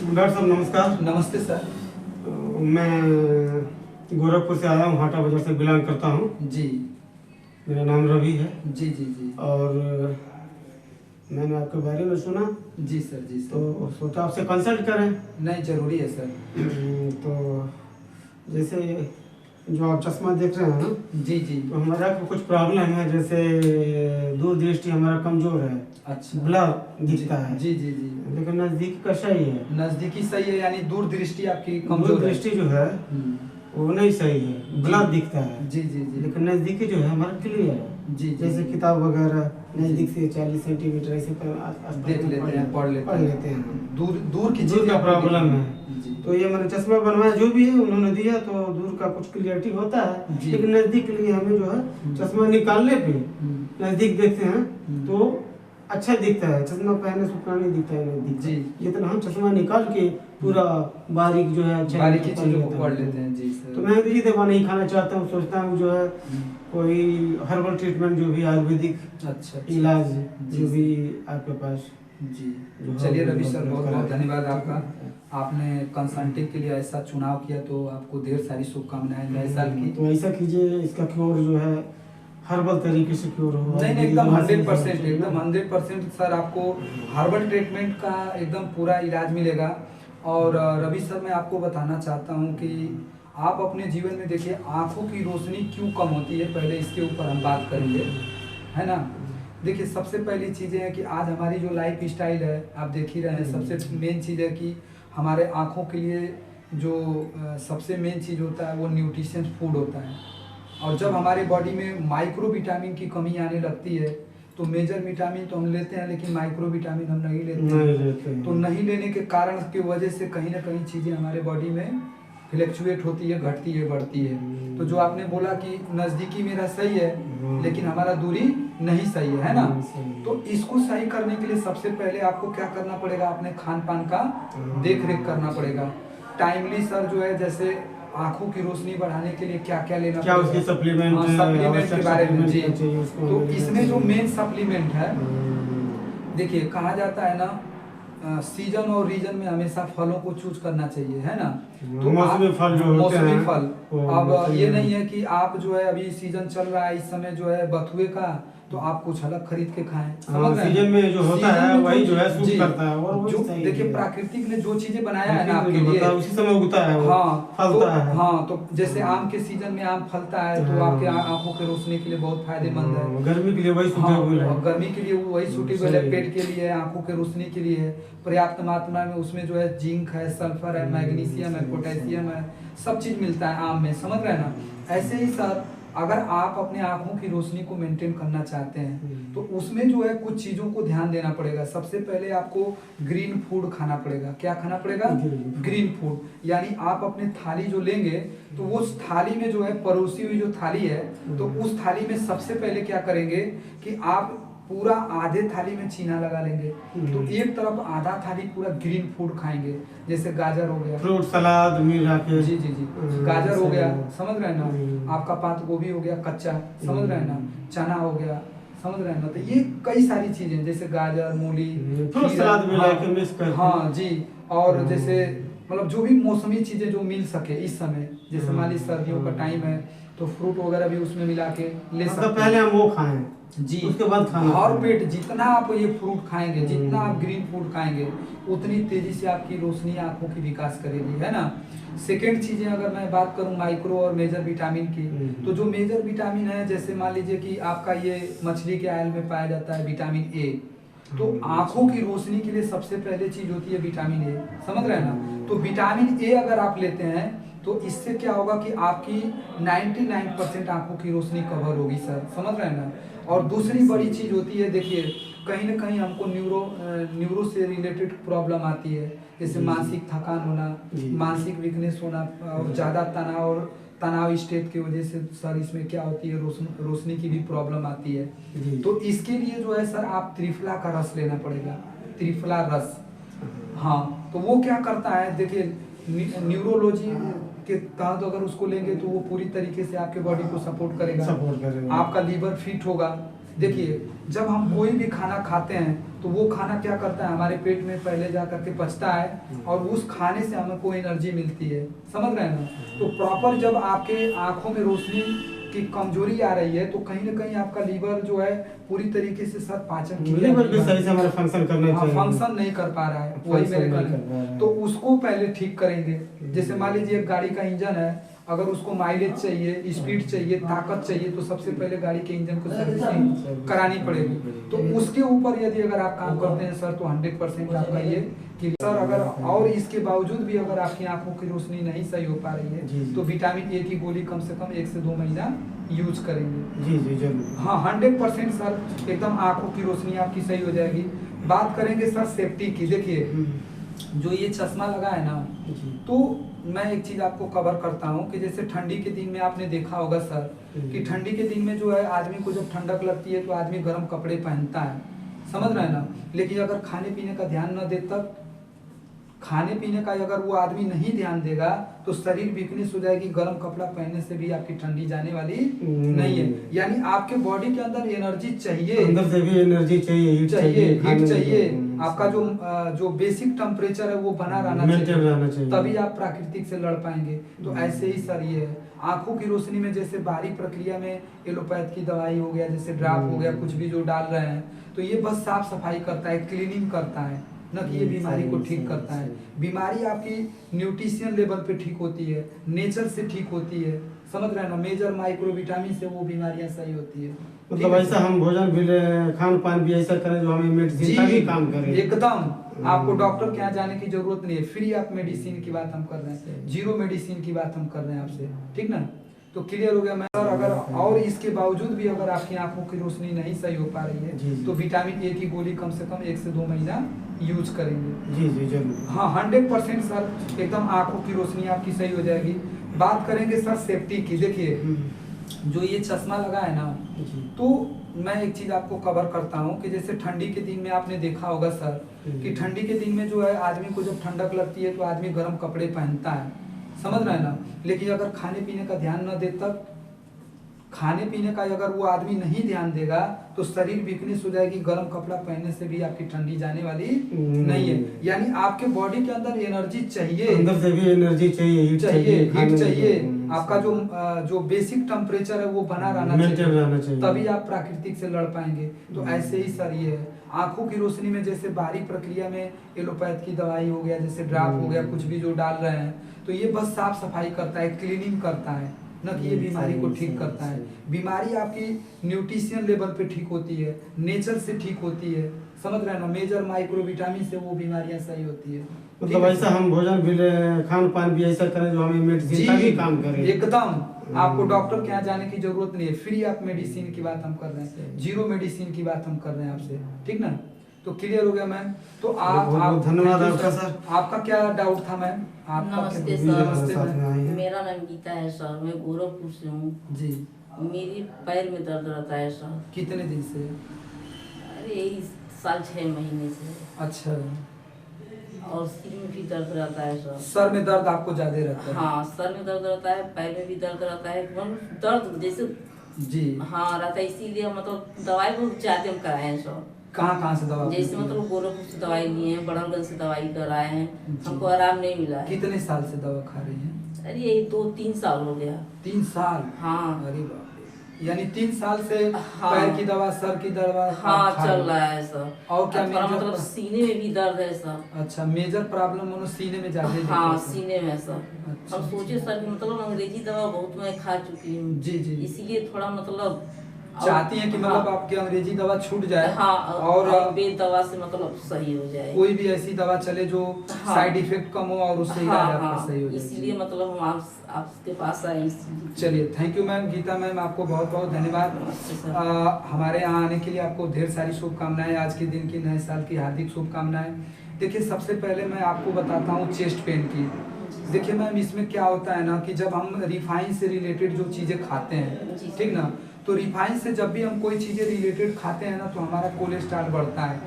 Doctor साहब नमस्कार। नमस्ते सर। मैं गोरखपुर से आया हूँ, हाटा बाजार से बिलोंग करता हूँ। जी। मेरा नाम रवि है। जी जी जी। और मैंने आपके बारे में सुना। जी सर। जी सर। तो सोचा आपसे कंसल्ट करें। नहीं, जरूरी है सर। तो जैसे जो आप चश्मा देख रहे हैं ना, जी जी। तो हमारा कुछ प्रॉब्लम है, जैसे दूरदृष्टि हमारा कमजोर है। अच्छा। ब्लर दिखता है। जी जी जी। लेकिन नज़दीक का सही है। नज़दीकी सही है, यानी दूर दृष्टि आपकी कमजोर है। दूरदृष्टि जो है वो नहीं सही है, ब्लर दिखता है। जी जी जी। लेकिन नज़दीकी जो है हमारा क्लियर है। जी जैसे किताब वगैरह नज़दीक से 40 सेंटीमीटर ऐसे देख लेते हैं, पढ़ लेते हैं। दूर की दूर का प्रॉब्लम है। जी। तो ये मैंने चश्मा बनवाया, जो भी है उन्होंने दिया, तो दूर का कुछ क्लियरिटी होता है। जी। लेकिन नज़दीक के लिए हमें जो है चश्मा निकालने पे नज़दीक देखते हैं तो अच्छा दिखता है। चश्मा पहनने से उतना नहीं दिखता है नज़दीक जी। जितना हम चश्मा निकाल के पूरा बारीक जो है बारीकी चीजों को पढ़ लेते हैं। जी सर। तो मैं ये दवा नहीं खाना चाहता हूँ, सोचता हूँ जो है कोई हर्बल ट्रीटमेंट, जो भी आयुर्वेदिक अच्छा इलाज जो भी आपके पास। जी। चलिए रवि सर, बहुत बहुत धन्यवाद आपका। आपने कंसल्टिंग के लिए ऐसा चुनाव किया, तो आपको ढेर सारी शुभकामनाएं नए साल की। तो ऐसा कीजिए, इसका क्योर जो है हर्बल तरीके से क्योर हो। नहीं, एकदम 100%, एकदम 100% सर, आपको हर्बल ट्रीटमेंट का एकदम पूरा इलाज मिलेगा। और रवि सर, मैं आपको बताना चाहता हूँ कि आप अपने जीवन में देखिए, आंखों की रोशनी क्यों कम होती है, पहले इसके ऊपर हम बात करेंगे, है ना। देखिए, सबसे पहली चीज़ें हैं कि आज हमारी जो लाइफ स्टाइल है, आप देख ही रहे हैं। सबसे मेन चीज़ है कि हमारे आँखों के लिए जो सबसे मेन चीज़ होता है वो न्यूट्रिशियस फूड होता है। और जब हमारे बॉडी में माइक्रो विटामिन की कमी आने लगती है, तो मेजर विटामिन तो हम लेते हैं, लेकिन माइक्रो विटामिन हम नहीं लेते हैं। तो नहीं लेने के कारण की वजह से कहीं ना कहीं चीज़ें हमारे बॉडी में फ्लैक्चुएट होती है, घटती है, बढ़ती है। तो जो आपने बोला कि नज़दीकी मेरा सही है, लेकिन हमारा दूरी नहीं सही है ना। तो इसको सही करने के लिए सबसे पहले आपको क्या करना पड़ेगा, अपने खान पान का देख रेख करना पड़ेगा। टाइमली सर जो है, जैसे आंखों की रोशनी बढ़ाने के लिए क्या क्या लेना, क्या उसके सप्लीमेंट के बारे में जी। तो इसमें जो मेन सप्लीमेंट है, देखिए कहा जाता है ना, सीजन और रीजन में हमेशा फलों को चूज करना चाहिए, है ना। तो मौसमी फल जो होते हैं, मौसमी फल, अब ये नहीं है कि आप जो है अभी सीजन चल रहा है, इस समय जो है बथुए का, तो आप कुछ अलग खरीद के खाएं। समझ रहे हैं, सीजन में जो होता है वही जो है सूट करता है। और जो देखिए, प्राकृतिक ने जो चीजें बनाया है ना आपके लिए, उसी समय उगता है, हाँ फलता है। हाँ, तो जैसे आम के सीजन में आम फलता है, तो आपके आंखों के रोशनी के लिए बहुत फायदेमंद है। गर्मी के लिए वही सूटेबल है। गर्मी के लिए वही सूटेबल है, पेट के लिए, आंखों के रोशनी के लिए है। पर्याप्त मात्रा में उसमें जो है जिंक है, सल्फर है, मैग्नीशियम है, पोटेशियम है, सब चीज मिलता है आम में। समझ रहे हैं ना। ऐसे ही सर, अगर आप अपने आंखों की रोशनी को मेंटेन करना चाहते हैं, तो उसमें जो है कुछ चीजों को ध्यान देना पड़ेगा। सबसे पहले आपको ग्रीन फूड खाना पड़ेगा। क्या खाना पड़ेगा? Green food. यानी आप अपने थाली जो लेंगे, तो वो थाली में जो है, परोसी हुई जो थाली है, तो उस थाली में सबसे पहले क्या करेंगे कि आप पूरा आधे थाली में चीना लगा लेंगे। तो एक तरफ आधा थाली पूरा ग्रीन फूड खाएंगे, जैसे गाजर हो गया, फ्रूट सलाद मिला के। जी जी जी, गाजर हो गया, समझ रहे हैं ना, आपका पात गोभी हो गया कच्चा, समझ रहे हैं ना, चना हो गया, समझ रहे हैं ना। तो ये कई सारी चीजें, जैसे गाजर, मूली, फ्रूट सलाद मिला के मिक्स करके। हाँ जी। और जैसे मतलब जो भी मौसमी चीजें जो मिल सके इस समय, जैसे मान लीजिए सर्दियों का टाइम है, तो फ्रूट वगैरह भी उसमें मिला के ले सकते हैं। पहले हम वो खाएं जी, उसके बाद खाना। भर पेट जितना आप ये फ्रूट खाएंगे, जितना आप ग्रीन फूड खाएंगे, उतनी तेजी से आपकी रोशनी आंखों की विकास करेगी, है ना। सेकेंड चीजें अगर मैं बात करूं माइक्रो और मेजर विटामिन की, तो जो मेजर विटामिन है, जैसे मान लीजिए कि आपका ये मछली के ऑयल में पाया जाता है विटामिन ए। तो आंखों की रोशनी के लिए सबसे पहले चीज होती है विटामिन ए, समझ रहे हैं ना। तो विटामिन ए अगर आप लेते हैं, तो इससे क्या होगा कि आपकी 99% आंखों की रोशनी कवर होगी सर, समझ रहे हैं ना। और दूसरी बड़ी चीज होती है, देखिए कहीं ना कहीं हमको न्यूरो से रिलेटेड प्रॉब्लम आती है, जैसे मानसिक थकान होना, मानसिक वीकनेस होना, और ज़्यादा तनाव स्टेट की वजह से सर इसमें क्या होती है, रोशनी की भी प्रॉब्लम आती है। तो इसके लिए जो है सर, आप त्रिफला का रस लेना पड़ेगा, त्रिफला रस। हाँ, तो वो क्या करता है, देखिए न्यूरोलॉजी के तहत अगर उसको लेंगे, तो वो पूरी तरीके से आपके बॉडी को सपोर्ट करेगा, आपका लीवर फिट होगा। देखिए जब हम कोई भी खाना खाते हैं, तो वो खाना क्या करता है, हमारे पेट में पहले जा करके पचता है और उस खाने से हमको एनर्जी मिलती है, समझ रहे हैं ना। तो प्रॉपर जब आपके आंखों में रोशनी की कमजोरी आ रही है तो कहीं ना कहीं आपका लीवर जो है पूरी तरीके से सर पाचन लीवर भी सही से हमारा फंक्शन करना चाहिए, फंक्शन नहीं कर पा रहा है, वही मेरे कहने। तो उसको पहले ठीक करेंगे। जैसे मान लीजिए एक गाड़ी का इंजन है, अगर उसको माइलेज चाहिए, स्पीड चाहिए, ताकत चाहिए, तो सबसे पहले गाड़ी के इंजन को सर्विसिंग करानी पड़ेगी। तो उसके ऊपर यदि अगर आप काम करते हैं सर तो 100% आपका ये कि सर अगर और इसके बावजूद भी अगर आपकी आंखों की रोशनी नहीं सही हो पा रही है तो विटामिन ए की गोली कम से कम 1 से 2 महीना यूज करेंगे। जी जी जरूर। हाँ 100% सर एकदम आंखों की रोशनी आपकी सही हो जाएगी। बात करेंगे सर सेफ्टी की। देखिए जो ये चश्मा लगा है ना, तो मैं एक चीज आपको कवर करता हूँ कि जैसे ठंडी के दिन में आपने देखा होगा सर कि ठंडी के दिन में जो है आदमी को जब ठंडक लगती है तो आदमी गर्म कपड़े पहनता है, समझ रहे हैं ना। लेकिन अगर खाने पीने का ध्यान न दे, तब खाने पीने का अगर वो आदमी नहीं ध्यान देगा तो शरीर वीकनेस हो जाएगी। गर्म कपड़ा पहनने से भी आपकी ठंडी जाने वाली नहीं है। यानी आपके बॉडी के अंदर एनर्जी चाहिए, अंदर से भी एनर्जी चाहिए, हीट चाहिए। आपका जो बेसिक टेम्परेचर है वो बना रहना चाहिए, तभी आप प्राकृतिक से लड़ पाएंगे। तो ऐसे ही सर ये है आंखों की रोशनी में, जैसे बाहरी प्रक्रिया में एलोपैथ की दवाई हो गया, जैसे ड्राप हो गया, कुछ भी जो डाल रहे हैं, तो ये बस साफ सफाई करता है, क्लीनिंग करता है, न कि ये बीमारी को ठीक करता है। बीमारी आपकी न्यूट्रिशन लेवल पे ठीक होती है, नेचर से ठीक होती है, समझ रहे हैं ना। मेजर माइक्रो विटामिन से वो बीमारियां सही होती है। मतलब ऐसा हम भोजन भी खान पान भी ऐसा करें जो हमें मेडिसिन का भी काम करे। एकदम आपको डॉक्टर के यहाँ जाने की जरूरत नहीं है, फ्री आप मेडिसिन की बात हम कर रहे हैं, जीरो मेडिसिन की बात हम कर रहे हैं आपसे, ठीक ना। तो क्लियर हो गया। मैं सर अगर और इसके बावजूद भी अगर आपकी आंखों की रोशनी नहीं सही हो पा रही है तो विटामिन ए की गोली कम से कम 1 से 2 महीना यूज करेंगे। जी जी जरूर। हाँ 100% सर एकदम आंखों की रोशनी आपकी सही हो जाएगी। बात करेंगे सर सेफ्टी की। देखिए जो ये चश्मा लगा है ना, तो मैं एक चीज आपको कवर करता हूँ कि जैसे ठंडी के दिन में आपने देखा होगा सर कि ठंडी के दिन में जो है आदमी को जब ठंडक लगती है तो आदमी गर्म कपड़े पहनता है, समझ रहे हैं ना। लेकिन अगर खाने पीने का ध्यान न दे, तब खाने पीने का अगर वो आदमी नहीं ध्यान देगा तो शरीर वीकनेस हो जाएगी। गर्म कपड़ा पहनने से भी आपकी ठंडी जाने वाली नहीं है। यानी आपके बॉडी के अंदर एनर्जी चाहिए, अंदर से भी एनर्जी चाहिए, हीट चाहिए। आपका जो बेसिक टेम्परेचर है वो बना रहना चाहिए, तभी आप प्राकृतिक से लड़ पाएंगे। तो ऐसे ही सर ये है आंखों की रोशनी में, जैसे बाहरी प्रक्रिया में एलोपैथ की दवाई हो गया, जैसे ड्राप हो गया, कुछ भी जो डाल रहे हैं, तो ये बस साफ सफाई करता है, क्लीनिंग करता है, न कि ये बीमारी को ठीक करता है। बीमारी आपकी न्यूट्रिशन लेवल पे ठीक होती है, नेचर से ठीक होती है, समझ रहे हैं ना। मेजर माइक्रो विटामिन से वो बीमारियां सही होती है। मतलब ऐसा हम भोजन भी खान पान भी ऐसा करें जो हमें मेडिसिन का भी काम करे। एकदम आपको डॉक्टर के यहाँ जाने की जरूरत नहीं है, फ्री आप मेडिसिन की बात हम कर रहे हैं, जीरो मेडिसिन की बात हम कर रहे हैं आपसे, ठीक ना। तो क्लियर हो गया मैम। तो आप धन्यवाद आपका सर। आपका क्या डाउट था मैम? नमस्ते सर, मेरा नाम गीता है सर, मैं गोरखपुर से हूँ जी। मेरी पैर में दर्द रहता है सर। कितने दिन से? अरे यही साल 6 महीने से। अच्छा। और सिर में भी दर्द रहता है सर। सर में दर्द आपको ज्यादा रहता है? हाँ सर में दर्द रहता है, पैर में भी दर्द रहता है, दर्द जैसे जी हाँ रहता है। इसीलिए मतलब दवाई बहुत ज्यादा हम कराए हैं सर। कहाँ से दवा? जैसे मतलब गोरखपुर से दवाई लिए हैं, बड़नगंज से दवाई कराए हैं, हमको आराम नहीं मिला है। कितने साल से दवा खा रही हैं? अरे यही 2-3 साल हो गया। 3 साल? हाँ। अरे बाप रे, यानी 3 साल से हाँ। पैर की दवा, सर की दवा हाँ चल रहा है सर। और क्या थोड़ा मतलब सीने में भी दर्द है सर। अच्छा, मेजर प्रॉब्लम मतलब सीने में ज्यादा? हाँ सीने में सर। अच्छा। हम सोचे सर कि मतलब अंग्रेजी दवा बहुत मैं खा चुकी हूँ जी जी, इसीलिए थोड़ा मतलब चाहती हैं कि मतलब आपकी अंग्रेजी दवा छूट जाए। हाँ, और वेद दवा से मतलब सही हो जाए, कोई भी ऐसी दवा चले जो साइड इफेक्ट कम हो और उससे इलाज आपका सही हो जाए। इसलिए मतलब हम आपके पास आए। चलिए thank you ma'am. Geeta ma'am आपको बहुत बहुत धन्यवाद हमारे यहाँ आने के लिए। आपको ढेर सारी शुभकामनाएं, आज के दिन की, नए साल की हार्दिक शुभकामनाएं। देखिए सबसे पहले मैं आपको बताता हूँ चेस्ट पेन की। देखिए मैम इसमें क्या होता है ना कि जब हम रिफाइन से रिलेटेड जो चीज़ें खाते हैं, ठीक ना, तो रिफाइन से जब भी हम कोई चीज़ें रिलेटेड खाते हैं ना तो हमारा कोलेस्ट्रॉल बढ़ता है,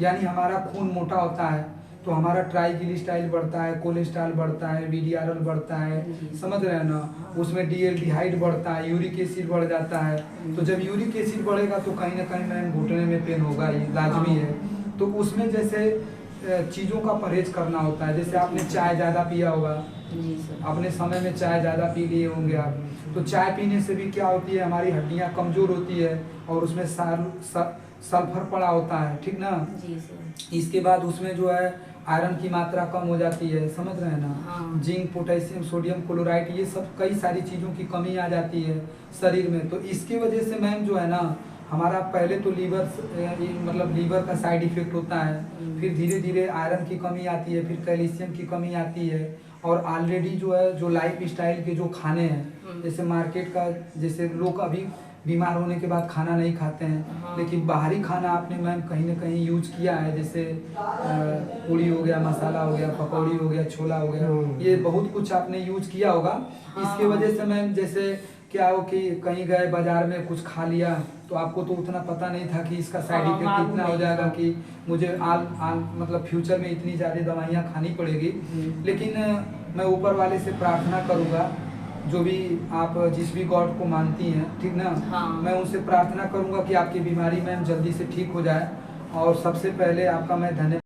यानी हमारा खून मोटा होता है, तो हमारा ट्राइग्लिसराइड बढ़ता है, कोलेस्ट्रॉल बढ़ता है, वीडीआरएल बढ़ता है, समझ रहे हैं ना। उसमें डीएल्डिहाइड बढ़ता है, यूरिक एसिड बढ़ जाता है। तो जब यूरिक एसिड बढ़ेगा तो कहीं ना कहीं मैम घुटने में पेन होगा, ये लाजमी है। तो उसमें जैसे चीज़ों का परहेज करना होता है। जैसे आपने चाय ज़्यादा पिया होगा, जी सर। अपने समय में चाय ज़्यादा पी लिए होंगे आप, तो चाय पीने से भी क्या होती है, हमारी हड्डियाँ कमज़ोर होती है और उसमें सल्फर पड़ा होता है, ठीक ना। जी सर। इसके बाद उसमें जो है आयरन की मात्रा कम हो जाती है, समझ रहे हैं ना। हाँ। जिंक, पोटेशियम, सोडियम क्लोराइड, ये सब कई सारी चीज़ों की कमी आ जाती है शरीर में। तो इसकी वजह से मैम जो है ना, हमारा पहले तो मतलब लीवर का साइड इफेक्ट होता है, फिर धीरे धीरे आयरन की कमी आती है, फिर कैल्शियम की कमी आती है। और ऑलरेडी जो है जो लाइफ स्टाइल के जो खाने हैं, जैसे मार्केट का, जैसे लोग अभी बीमार होने के बाद खाना नहीं खाते हैं, हाँ। लेकिन बाहरी खाना आपने मैम कहीं ना कहीं यूज किया है, जैसे पूड़ी हो गया, मसाला हो गया, पकौड़ी हो गया, छोला हो गया, ये बहुत कुछ आपने यूज किया होगा। इसके वजह से मैम जैसे क्या हो कि कहीं गए बाजार में कुछ खा लिया, तो आपको तो उतना पता नहीं था कि इसका साइड हाँ, इफेक्ट मालूम इतना हो नहीं जाएगा था। कि मुझे मतलब फ्यूचर में इतनी ज़्यादा दवाइयाँ खानी पड़ेगी। लेकिन मैं ऊपर वाले से प्रार्थना करूँगा, जो भी आप जिस भी गॉड को मानती हैं, ठीक ना, हाँ। मैं उनसे प्रार्थना करूँगा कि आपकी बीमारी मैम जल्दी से ठीक हो जाए। और सबसे पहले आपका मैं धन्यवाद